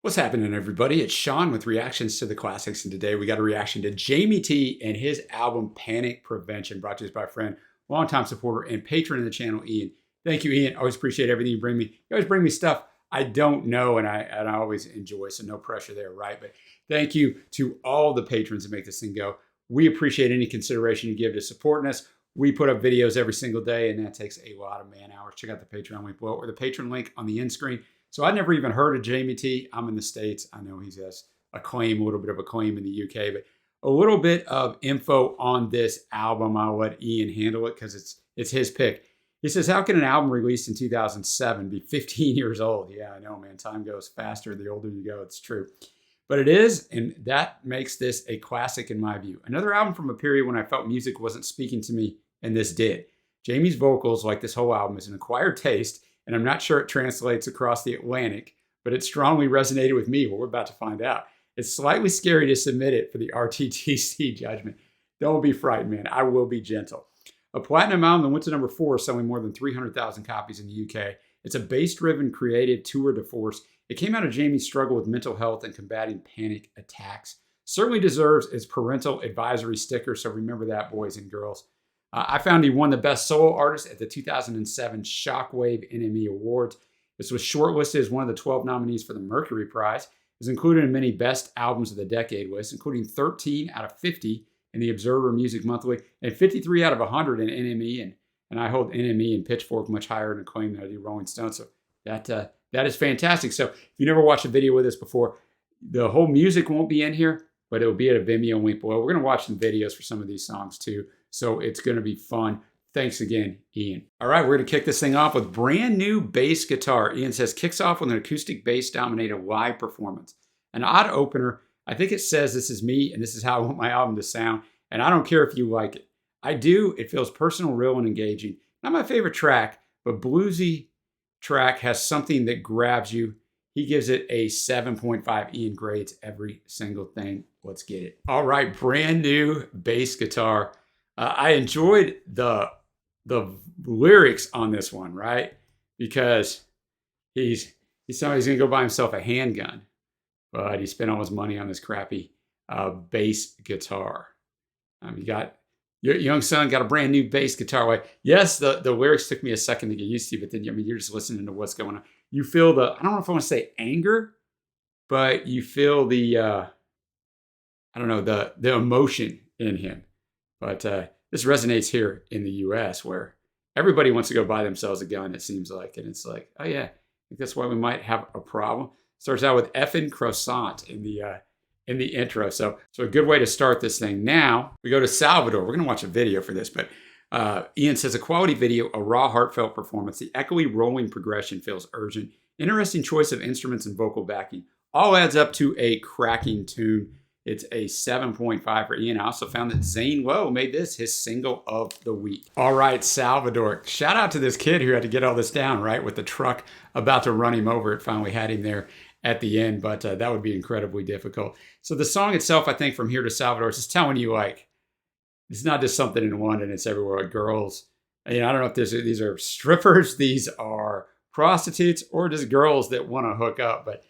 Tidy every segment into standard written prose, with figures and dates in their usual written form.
What's happening, everybody? It's Sean with Reactions to the Classics, and today we got a reaction to Jamie T and his album Panic Prevention, brought to us by a friend, longtime supporter, and patron of the channel, Ian. Thank you, Ian. Always appreciate everything you bring me. You always bring me stuff I don't know, and I always enjoy, so no pressure there, right? But thank you to all the patrons that make this thing go. We appreciate any consideration you give to supporting us. We put up videos every single day, and that takes a lot of man hours. Check out the Patreon link below or the patron link on the end screen. So I never even heard of Jamie T. I'm in the States. I know he has a little bit of acclaim in the UK, but a little bit of info on this album. I'll let Ian handle it because it's his pick. He says, how can an album released in 2007 be 15 years old? Yeah, I know, man. Time goes faster the older you go. It's true. But it is, and that makes this a classic in my view. Another album from a period when I felt music wasn't speaking to me, and this did. Jamie's vocals, like this whole album, is an acquired taste, and I'm not sure it translates across the Atlantic, but it strongly resonated with me. Well, we're about to find out. It's slightly scary to submit it for the RTTC judgment. Don't be frightened, man. I will be gentle. A platinum album that went to number 4, selling more than 300,000 copies in the UK. It's a bass-driven, creative tour de force. It came out of Jamie's struggle with mental health and combating panic attacks. Certainly deserves its parental advisory sticker, so remember that, boys and girls. I found he won the Best Solo Artist at the 2007 Shockwave NME Awards. This was shortlisted as one of the 12 nominees for the Mercury Prize. It was included in many Best Albums of the Decade lists, including 13 out of 50 in the Observer Music Monthly and 53 out of 100 in NME. And I hold NME and Pitchfork much higher in acclaim than I do Rolling Stone. So that is fantastic. So if you never watched a video with us before, the whole music won't be in here, but it'll be at a Vimeo link below. We're going to watch some videos for some of these songs too. So it's going to be fun. Thanks again, Ian. All right, we're going to kick this thing off with brand new bass guitar. Ian says, kicks off with an acoustic bass-dominated live performance. An odd opener. I think it says this is me and this is how I want my album to sound. And I don't care if you like it. I do. It feels personal, real, and engaging. Not my favorite track, but bluesy track has something that grabs you. He gives it a 7.5. Ian grades every single thing. Let's get it. All right, brand new bass guitar. I enjoyed the lyrics on this one, right? Because he's somebody's gonna go buy himself a handgun, but he spent all his money on this crappy bass guitar. You got your young son got a brand new bass guitar. Like, yes, the lyrics took me a second to get used to, but then you're just listening to what's going on. You feel I don't know if I want to say anger, but you feel the emotion in him. But this resonates here in the U.S. where everybody wants to go buy themselves a gun, it seems like. And it's like, oh, yeah, I think that's why we might have a problem. Starts out with effing croissant in the intro. So a good way to start this thing. Now, we go to Salvador. We're going to watch a video for this. But Ian says, a quality video, a raw, heartfelt performance. The echoey rolling progression feels urgent. Interesting choice of instruments and vocal backing. All adds up to a cracking tune. It's a 7.5 for Ian. I also found that Zane Lowe made this his single of the week. All right, Salvador. Shout out to this kid who had to get all this down, right? With the truck about to run him over. It finally had him there at the end, but that would be incredibly difficult. So the song itself, I think, From Here to Salvador, is just telling you, like, it's not just something in London, it's everywhere. Like girls, I don't know if these are strippers, these are prostitutes, or just girls that want to hook up, but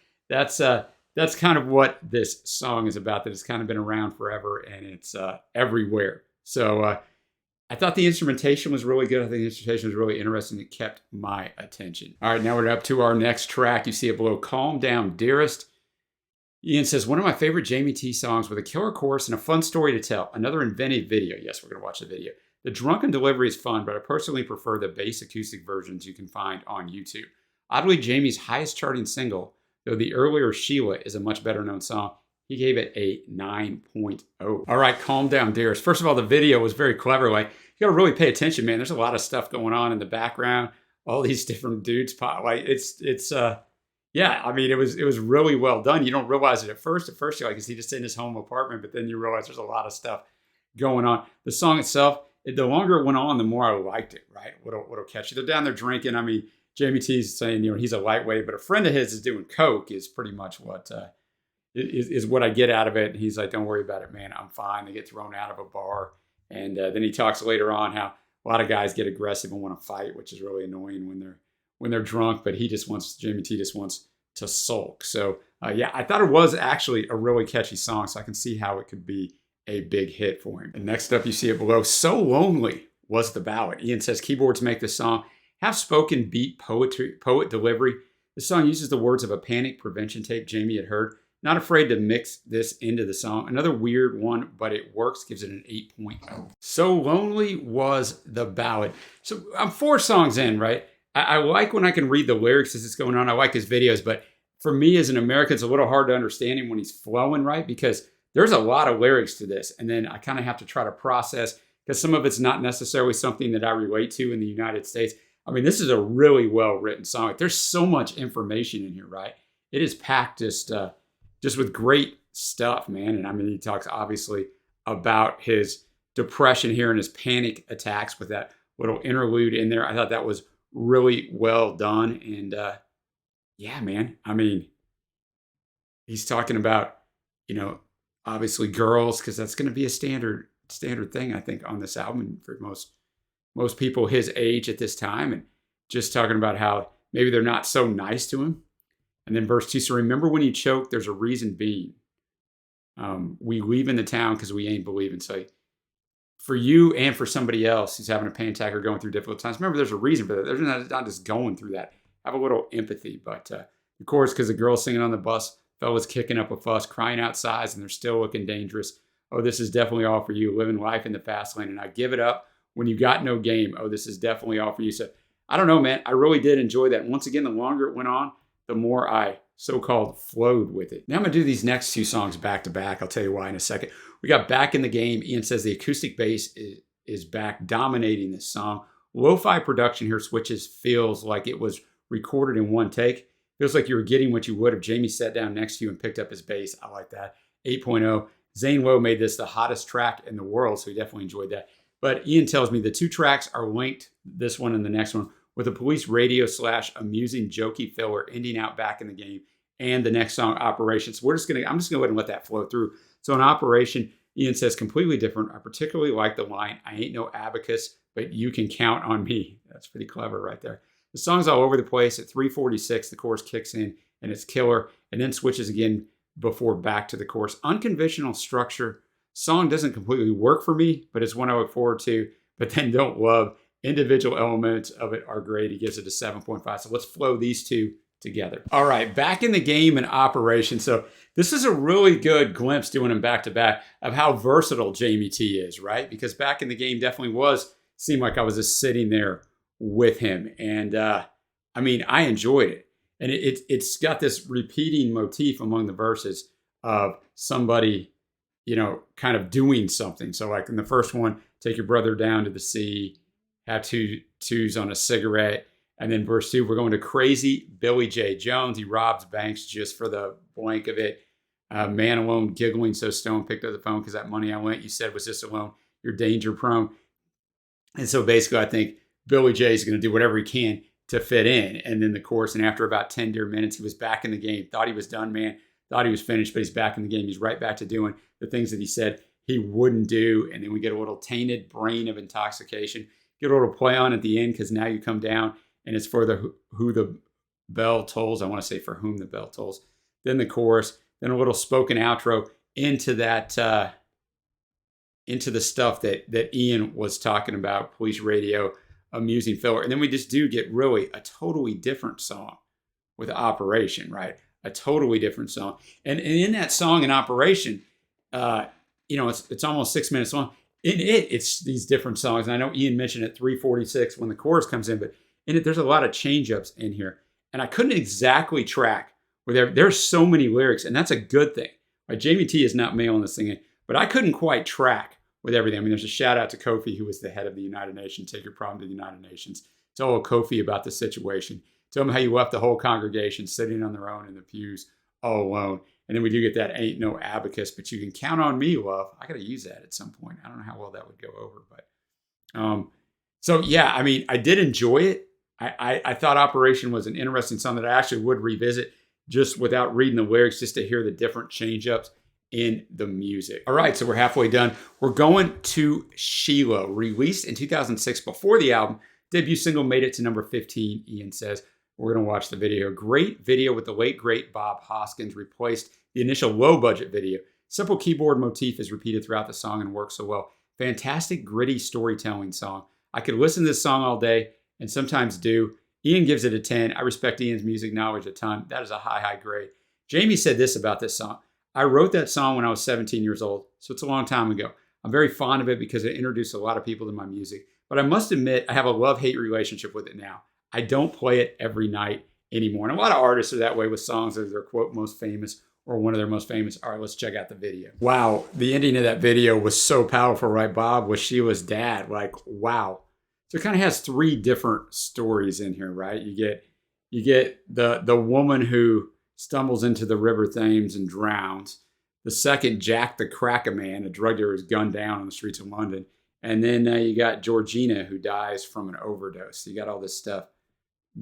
that's kind of what this song is about, that it's kind of been around forever and it's everywhere. So I thought the instrumentation was really good. I think the instrumentation was really interesting. It kept my attention. All right, now we're up to our next track. You see it below, Calm Down, Dearest. Ian says, one of my favorite Jamie T songs with a killer chorus and a fun story to tell. Another inventive video. Yes, we're going to watch the video. The drunken delivery is fun, but I personally prefer the bass acoustic versions you can find on YouTube. Oddly, Jamie's highest charting single, though the earlier Sheila is a much better known song, he gave it a 9.0. All right, Calm Down, Dearest. First of all, the video was very clever. Like, you got to really pay attention, man. There's a lot of stuff going on in the background. All these different dudes pop. Like, yeah. I mean, it was really well done. You don't realize it at first. At first, you're like, is he just in his home apartment? But then you realize there's a lot of stuff going on. The song itself, the longer it went on, the more I liked it. Right? What'll catch you? They're down there drinking. I mean, Jamie T's saying, he's a lightweight, but a friend of his is doing coke is pretty much what is what I get out of it. And he's like, don't worry about it, man. I'm fine. They get thrown out of a bar. And then he talks later on how a lot of guys get aggressive and want to fight, which is really annoying when they're drunk. But Jamie T just wants to sulk. So Yeah, I thought it was actually a really catchy song, so I can see how it could be a big hit for him. And next up, you see it below. So Lonely was the ballad. Ian says keyboards make the song have spoken beat poet delivery. The song uses the words of a panic prevention tape Jamie had heard. Not afraid to mix this into the song. Another weird one, but it works. Gives it an 8.0. So Lonely was the ballad. So I'm 4 songs in, right? I like when I can read the lyrics as it's going on. I like his videos, but for me as an American, it's a little hard to understand him when he's flowing, right? Because there's a lot of lyrics to this. And then I kind of have to try to process because some of it's not necessarily something that I relate to in the United States. I mean, this is a really well-written song. There's so much information in here, right? It is packed just with great stuff, man. And I mean, he talks obviously about his depression here and his panic attacks with that little interlude in there. I thought that was really well done. And yeah, man, I mean, he's talking about, obviously girls, because that's going to be a standard thing, I think, on this album for most people his age at this time, and just talking about how maybe they're not so nice to him. And then verse 2, so remember when you choke, there's a reason being. We leave in the town because we ain't believing. So for you and for somebody else who's having a panic attack or going through difficult times, remember there's a reason for that. They're not just going through that. Have a little empathy. But of course, because the girl's singing on the bus, fellas kicking up a fuss, crying outside, and they're still looking dangerous. Oh, this is definitely all for you, living life in the fast lane. And I give it up when you got no game. Oh, this is definitely all for you. So I don't know, man. I really did enjoy that. Once again, the longer it went on, the more I so-called flowed with it. Now I'm going to do these next 2 songs back to back. I'll tell you why in a second. We got Back in the Game. Ian says the acoustic bass is back dominating this song. Lo-fi production here switches feels like it was recorded in one take. Feels like you were getting what you would if Jamie sat down next to you and picked up his bass. I like that. 8.0. Zane Lowe made this the hottest track in the world, so he definitely enjoyed that. But Ian tells me the 2 tracks are linked, this one and the next one, with a police radio / amusing jokey filler ending out Back in the Game and the next song, Operation. So I'm just gonna go ahead and let that flow through. So in Operation, Ian says completely different. I particularly like the line, I ain't no abacus, but you can count on me. That's pretty clever right there. The song's all over the place. At 3:46, the chorus kicks in and it's killer, and then switches again before back to the chorus. Unconventional structure. Song doesn't completely work for me, but it's one I look forward to, but then don't love. Individual elements of it are great. He gives it a 7.5. So let's flow these 2 together. All right, Back in the Game and Operation. So this is a really good glimpse, doing them back to back, of how versatile Jamie T is, right? Because Back in the Game definitely seemed like I was just sitting there with him. And I mean, I enjoyed it. And it's got this repeating motif among the verses of somebody, kind of doing something. So like in the first one, take your brother down to the sea, have 2 twos on a cigarette. And then verse 2, we're going to crazy Billy J. Jones. He robs banks just for the blank of it. Man alone, giggling, so Stone picked up the phone because that money I lent, you said, was just a loan. You're danger prone. And so basically, I think Billy J is going to do whatever he can to fit in. And then the chorus, and after about 10 dear minutes, he was back in the game. Thought he was done, man. Thought he was finished, but he's back in the game. He's right back to doing the things that he said he wouldn't do. And then we get a little tainted brain of intoxication. Get a little play on at the end because now you come down and it's for the who the bell tolls. I want to say for whom the bell tolls. Then the chorus, then a little spoken outro into that, into the stuff that Ian was talking about, police radio, amusing filler. And then we just do get really a totally different song with Operation, right? A totally different song. And in that song in Operation, it's almost 6 minutes long. It's these different songs. And I know Ian mentioned at 3:46 when the chorus comes in, but in it, there's a lot of change-ups in here. And I couldn't exactly track where there's so many lyrics, and that's a good thing. Right? Jamie T is not mailing this thing in, but I couldn't quite track with everything. I mean, there's a shout out to Kofi, who was the head of the United Nations. Take your problem to the United Nations. Tell Kofi about the situation. Tell him how you left the whole congregation sitting on their own in the pews all alone. And then we do get that ain't no abacus, but you can count on me, love. I got to use that at some point. I don't know how well that would go over, but so yeah, I mean, I did enjoy it. I thought Operation was an interesting song that I actually would revisit just without reading the lyrics, just to hear the different change-ups in the music. All right, so we're halfway done. We're going to Sheila, released in 2006 before the album. Debut single made it to number 15, Ian says. We're going to watch the video. Great video with the late, great Bob Hoskins replaced the initial low-budget video. Simple keyboard motif is repeated throughout the song and works so well. Fantastic, gritty storytelling song. I could listen to this song all day and sometimes do. Ian gives it a 10. I respect Ian's music knowledge a ton. That is a high, high grade. Jamie said this about this song. I wrote that song when I was 17 years old, so it's a long time ago. I'm very fond of it because it introduced a lot of people to my music. But I must admit, I have a love-hate relationship with it now. I don't play it every night anymore. And a lot of artists are that way with songs that are their, quote, most famous or one of their most famous. All right, let's check out the video. Wow, the ending of that video was so powerful, right, Bob? With Sheila's dad, like, wow. So it kind of has three different stories in here, right? You get the woman who stumbles into the River Thames and drowns. The second, Jack the Crack-a-Man, a drug dealer is gunned down on the streets of London. And then you got Georgina who dies from an overdose. You got all this stuff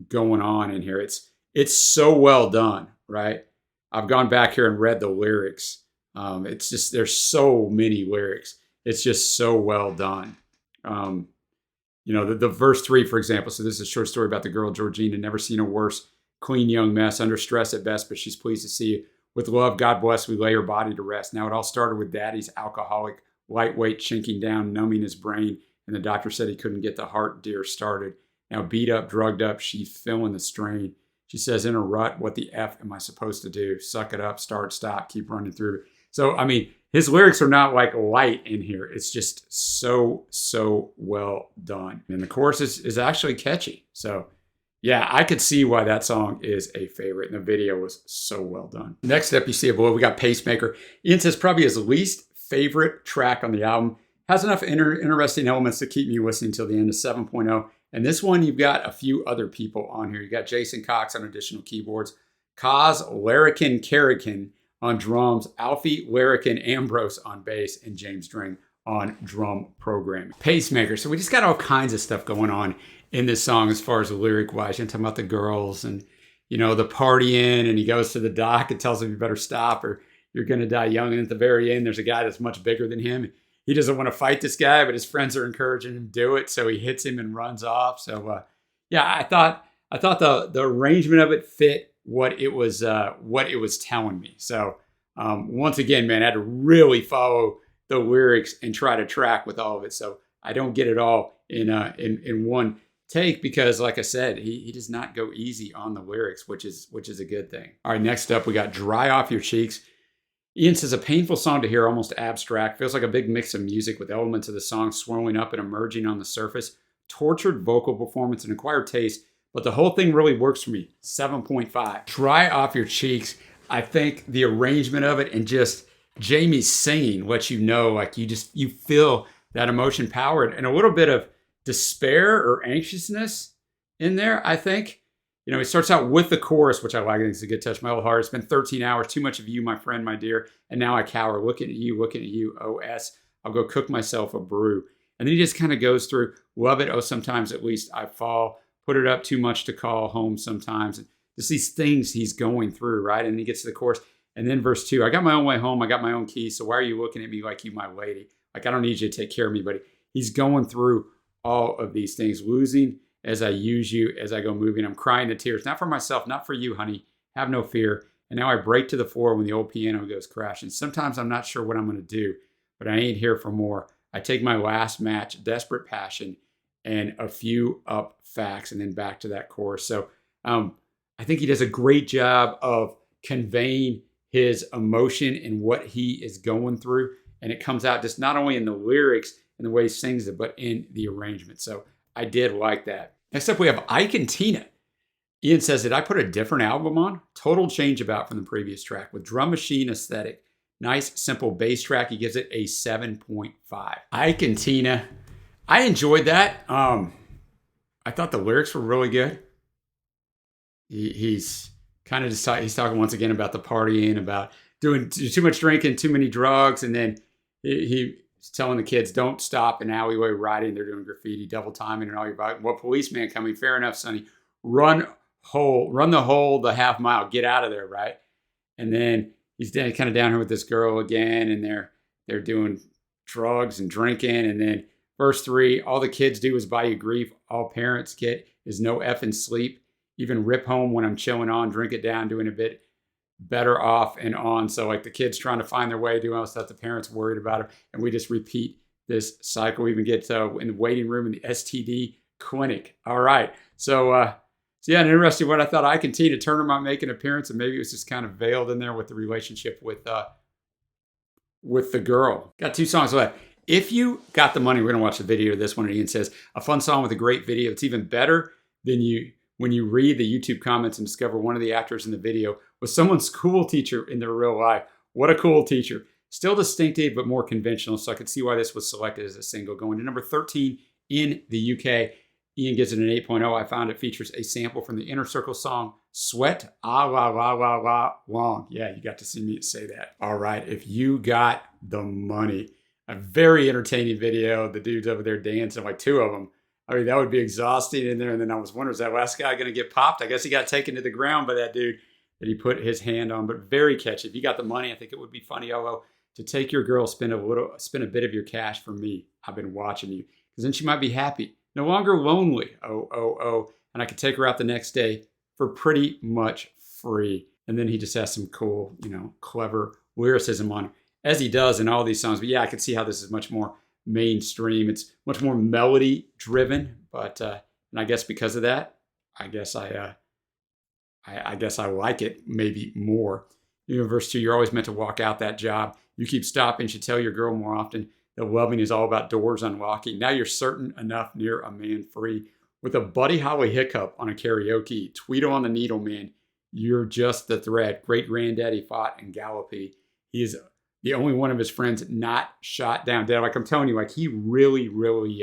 going on in here. It's so well done, right? I've gone back here and read the lyrics. It's just, there's so many lyrics. It's just so well done. The verse 3, for example. So this is a short story about the girl Georgina, never seen a worse clean young mess, under stress at best, but she's pleased to see you. With love, God bless, we lay her body to rest. Now it all started with daddy's alcoholic, lightweight, chinking down, numbing his brain, and the doctor said he couldn't get the heart deer started. Now beat up, drugged up, she's feeling the strain. She says in a rut, what the F am I supposed to do? Suck it up, start, stop, keep running through. So, I mean, his lyrics are not like light in here. It's just so, so well done. And the chorus is actually catchy. So, yeah, I could see why that song is a favorite. And the video was so well done. Next up, you see below, we got Pacemaker. Ian says probably his least favorite track on the album. Has enough interesting elements to keep me listening till the end of 7.0. And this one, you've got a few other people on here. You got Jason Cox on additional keyboards, Kaz Larrikin Carrican on drums, Alfie Larrikin Ambrose on bass, and James Dring on drum programming. Pacemaker. So we just got all kinds of stuff going on in this song as far as the lyric wise. You're talking about the girls and, the partying, and he goes to the doc and tells him you better stop or you're going to die young. And at the very end, there's a guy that's much bigger than him. He doesn't want to fight this guy, but his friends are encouraging him to do it. So he hits him and runs off. So, I thought the arrangement of it fit what it was telling me. So, once again, man, I had to really follow the lyrics and try to track with all of it. So I don't get it all in one take because, like I said, he does not go easy on the lyrics, which is a good thing. All right, next up, we got Dry Off Your Cheeks. Ian says, a painful song to hear, almost abstract. Feels like a big mix of music with elements of the song swirling up and emerging on the surface. Tortured vocal performance and acquired taste, but the whole thing really works for me. 7.5. Dry Off Your Cheeks. I think the arrangement of it and just Jamie's singing, what like you feel that emotion powered and a little bit of despair or anxiousness in there, I think. It starts out with the chorus, which I like. I think it's a good touch. My old heart, it's been 13 hours, too much of you, my friend, my dear, and now I cower, looking at you, OS. I'll go cook myself a brew. And then he just kind of goes through, love it, oh, sometimes at least I fall, put it up too much to call home sometimes. And just these things he's going through, right? And he gets to the chorus. And then verse 2, I got my own way home, I got my own keys, so why are you looking at me like you my lady? Like, I don't need you to take care of me, but he's going through all of these things, losing as I use you, as I go moving. I'm crying the tears, not for myself, not for you, honey. Have no fear. And now I break to the floor when the old piano goes crashing. Sometimes I'm not sure what I'm going to do, but I ain't here for more. I take my last match, desperate passion, and a few up facts, and then back to that chorus. So I think he does a great job of conveying his emotion and what he is going through. And it comes out just not only in the lyrics and the way he sings it, but in the arrangement. So I did like that. Next up, we have Ike and Tina. Ian says, did I put a different album on? Total change about from the previous track with drum machine aesthetic. Nice, simple bass track. He gives it a 7.5. Ike and Tina. I enjoyed that. I thought the lyrics were really good. He's kind of he's talking once again about the partying, about doing too much drinking, too many drugs. And then he's telling the kids, don't stop in alleyway riding. They're doing graffiti, double timing and all your bike. What policeman coming? Fair enough, Sonny. Run the hole, the half mile, get out of there, right? And then he's kind of down here with this girl again, and they're doing drugs and drinking. And then verse 3, all the kids do is buy you grief. All parents get is no effing sleep. even Rip Home When I'm Chilling On, Drink It Down, doing a bit better off and on. So like the kids trying to find their way, doing all the stuff, the parents worried about them. And we just repeat this cycle. We even get in the waiting room in the STD clinic. All right. So yeah, an interesting one. I thought I Continue to Turner might make an appearance, and maybe it was just kind of veiled in there with the relationship with the girl. Got 2 songs left. If You Got the Money, we're going to watch the video of this one. And Ian says, a fun song with a great video. It's even better than when you read the YouTube comments and discover one of the actors in the video was someone's school teacher in their real life. What a cool teacher. Still distinctive, but more conventional. So I could see why this was selected as a single. Going to number 13 in the UK. Ian gives it an 8.0. I found it features a sample from the Inner Circle song, Sweat, Ah La La La La Long. Yeah, you got to see me say that. All right, If You Got the Money. A very entertaining video. The dudes over there dancing, like 2 of them. I mean, that would be exhausting in there. And then I was wondering, is that last guy going to get popped? I guess he got taken to the ground by that dude that he put his hand on, but very catchy. If you got the money, I think it would be funny, although, to take your girl, spend a bit of your cash for me. I've been watching you. Because then she might be happy. No longer lonely. Oh, oh, oh. And I could take her out the next day for pretty much free. And then he just has some cool, clever lyricism on it, as he does in all these songs. But yeah, I could see how this is much more mainstream. It's much more melody driven. But and I guess because of that, I guess I like it maybe more. Verse 2, you're always meant to walk out that job. You keep stopping. You should tell your girl more often that loving is all about doors unlocking. Now you're certain enough near a man free. With a Buddy Holly hiccup on a karaoke. Tweedle on the needle, man. You're just the thread. Great granddaddy fought in Gallopy. He is the only one of his friends not shot down dead. Like I'm telling you, like he really brings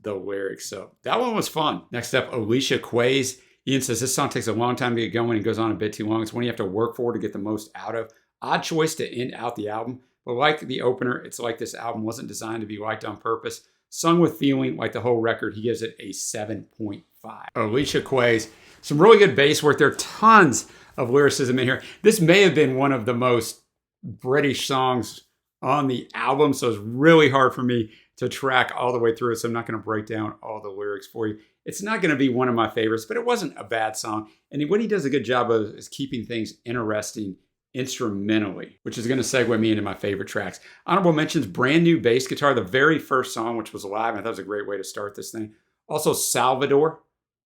the lyrics. So that one was fun. Next up, Alicia Quays. Ian says this song takes a long time to get going and goes on a bit too long. It's one you have to work for to get the most out of. Odd choice to end out the album. But like the opener, it's like this album wasn't designed to be liked on purpose. Sung with feeling, like the whole record, he gives it a 7.5. Alicia Quays, some really good bass work. There are tons of lyricism in here. This may have been one of the most British songs on the album, so it's really hard for me to track all the way through it, so I'm not going to break down all the lyrics for you. It's not going to be one of my favorites, but it wasn't a bad song. And what he does a good job of is keeping things interesting instrumentally, which is going to segue me into my favorite tracks. Honorable mentions, brand new bass guitar, the very first song, which was live. I thought it was a great way to start this thing. Also, Salvador,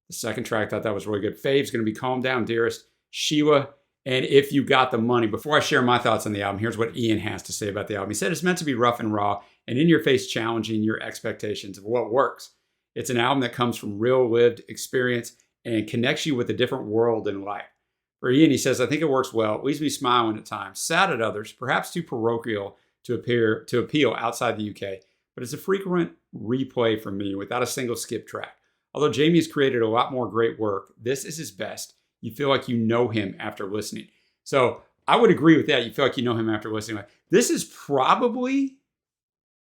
the second track, I thought that was really good. Fave's going to be Calm Down, Dearest, Sheila, and If You Got the Money. Before I share my thoughts on the album, here's what Ian has to say about the album. He said it's meant to be rough and raw and in your face, challenging your expectations of what works. It's an album that comes from real lived experience and connects you with a different world in life. For Ian, he says, I think it works well. It leaves me smiling at times, sad at others, perhaps too parochial to appeal outside the UK. But it's a frequent replay for me without a single skip track. Although Jamie has created a lot more great work, this is his best. You feel like you know him after listening. So I would agree with that. You feel like you know him after listening. This is probably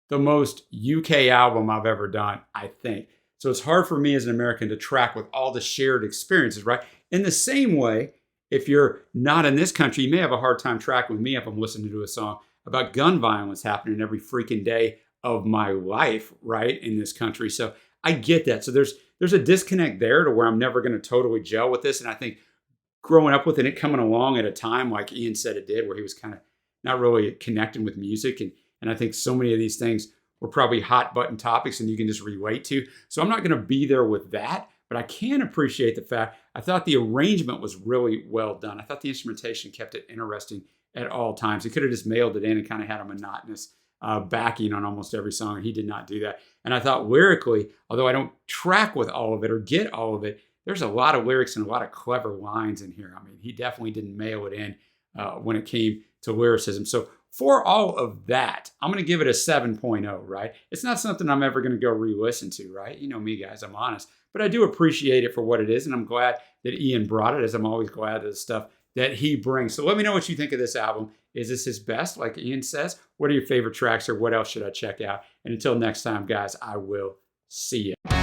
the most UK album I've ever done, I think. So it's hard for me as an American to track with all the shared experiences, right? In the same way, if you're not in this country, you may have a hard time tracking with me if I'm listening to a song about gun violence happening every freaking day of my life, right, in this country. So I get that. So there's a disconnect there to where I'm never going to totally gel with this. And I think growing up with it coming along at a time like Ian said it did, where he was kind of not really connecting with music. And I think so many of these things were probably hot button topics and you can just relate to. So I'm not going to be there with that. But I can appreciate the fact, I thought the arrangement was really well done. I thought the instrumentation kept it interesting at all times. He could have just mailed it in and kind of had a monotonous backing on almost every song, and he did not do that. And I thought lyrically, although I don't track with all of it or get all of it, there's a lot of lyrics and a lot of clever lines in here. I mean, he definitely didn't mail it in when it came to lyricism. So for all of that, I'm going to give it a 7.0, right? It's not something I'm ever going to go re-listen to, right? You know me, guys, I'm honest. But I do appreciate it for what it is, and I'm glad that Ian brought it, as I'm always glad of the stuff that he brings. So let me know what you think of this album. Is this his best, like Ian says? What are your favorite tracks, or what else should I check out? And until next time, guys, I will see you.